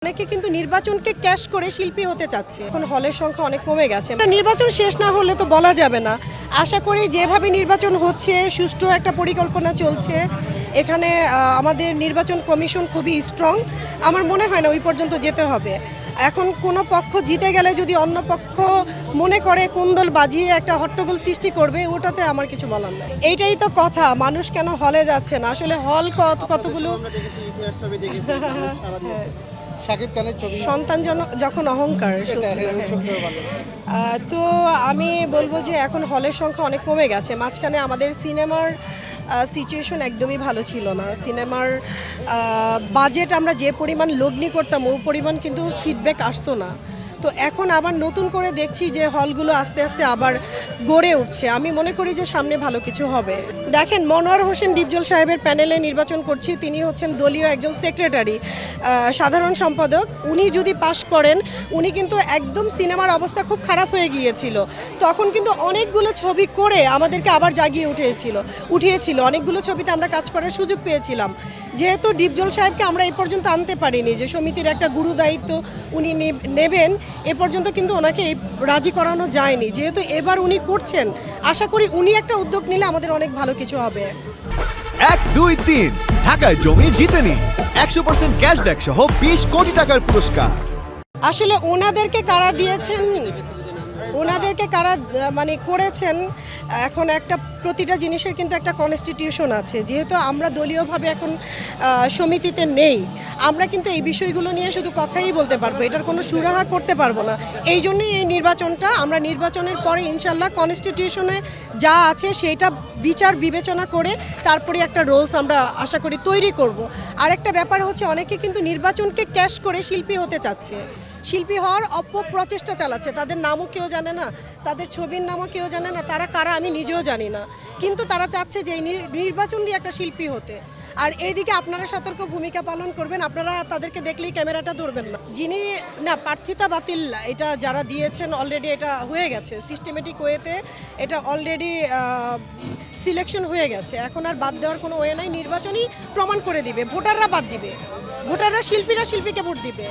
অনেকে কিন্তু নির্বাচনকে ক্যাশ করে শিল্পী হতে চাচ্ছে। এখন হলের সংখ্যা অনেক কমে গেছে। নির্বাচন শেষ না হলে তো বলা যাবে না। আশা করি যেভাবে নির্বাচন হচ্ছে সুষ্ঠু একটা পরিকল্পনা চলছে। এখানে আমাদের নির্বাচন কমিশন খুবই স্ট্রং। আমার মনে হয় না ওই পর্যন্ত যেতে হবে। এখন কোনো পক্ষ জিতে গেলে যদি অন্য পক্ষ মনে করে কুন্দল বাজিয়ে একটা হট্টগোল সৃষ্টি করবে, ওটাতে আমার কিছু বলার নেই। এইটাই তো কথা, মানুষ কেন হলে যাচ্ছে না। আসলে হল কতগুলো শাকিব খানের ছবি সন্তান যখন অহংকার সত্যি। তো আমি বলবো যে এখন হলের সংখ্যা অনেক কমে গেছে। মাঝখানে আমাদের সিনেমার সিচুয়েশন একদমই ভালো ছিল না। সিনেমার বাজেট আমরা যে পরিমাণ লগ্নি করতাম ও পরিমাণ কিন্তু ফিডব্যাক আসতো না। তো এখন আবার নতুন করে দেখছি যে হলগুলো আস্তে আস্তে আবার গড়ে উঠছে। আমি মনে করি যে সামনে ভালো কিছু হবে। দেখেন, মনোয়ার হোসেন ডিপজল সাহেবের প্যানেলে নির্বাচন করছি। তিনি হচ্ছেন দলীয় একজন সেক্রেটারি, সাধারণ সম্পাদক। উনি যদি পাশ করেন, উনি কিন্তু একদম সিনেমার অবস্থা খুব খারাপ হয়ে গিয়েছিল। তখন কিন্তু অনেকগুলো ছবি করে আমাদেরকে আবার জাগিয়ে উঠিয়েছিল। অনেকগুলো ছবিতে আমরা কাজ করার সুযোগ পেয়েছিলাম। যেহেতু ডিপজল সাহেবকে আমরা এই পর্যন্ত আনতে পারিনি, যে সমিতির একটা গুরু দায়িত্ব উনি নেবেন, এ পর্যন্ত কিন্তু ওনাকে রাজি করানো যায়নি। যেহেতু এবার উনি করছেন, আশা করি উনি একটা উদ্যোগ নিলে আমাদের অনেক ভালো কিছু হবে। 1, 2, 3 ঢাকায় জমি জিতে নিন 100% ক্যাশব্যাক সহ 20 কোটি টাকার পুরস্কার। আসলে ওনাদেরকে কারা দিয়েছেন, ওনাদেরকে কারা করেছেন, এখন একটা প্রতিটা জিনিসের কিন্তু একটা কনস্টিটিউশন আছে। যেহেতু আমরা দলীয়ভাবে এখন সমিতিতে নেই, আমরা কিন্তু এই বিষয়গুলো নিয়ে শুধু কথাই বলতে পারবো, এটার কোনো সুরাহা করতে পারবো না। এই জন্যই এই নির্বাচনটা, আমরা নির্বাচনের পরে ইনশাল্লাহ কনস্টিটিউশনে যা আছে সেইটা বিচার বিবেচনা করে তারপরে একটা রোলস আমরা আশা করি তৈরি করব। আর একটা ব্যাপার হচ্ছে, অনেকে কিন্তু নির্বাচনকে ক্যাশ করে শিল্পী হতে চাচ্ছে, শিল্পী হওয়ার অপপ্রচেষ্টা চালাচ্ছে। তাদের নামও কেউ জানে না, তাদের ছবির নামও কেউ জানে না, তারা কারা আমি নিজেও জানি না। কিন্তু তারা চাচ্ছে যে এই নির্বাচন দিয়ে একটা শিল্পী হতে। আর এইদিকে আপনারা সতর্ক ভূমিকা পালন করবেন, আপনারা তাদেরকে দেখলেই ক্যামেরাটা ধরবেন না। যিনি প্রার্থিতা বাতিল, এটা যারা দিয়েছেন অলরেডি এটা হয়ে গেছে, সিস্টেমেটিক ওয়েতে এটা অলরেডি সিলেকশন হয়ে গেছে। এখন আর বাদ দেওয়ার কোনো ওয়ে নাই। নির্বাচনই প্রমাণ করে দিবে, ভোটাররা বাদ দিবে, ভোটাররা শিল্পীকে ভোট দিবে।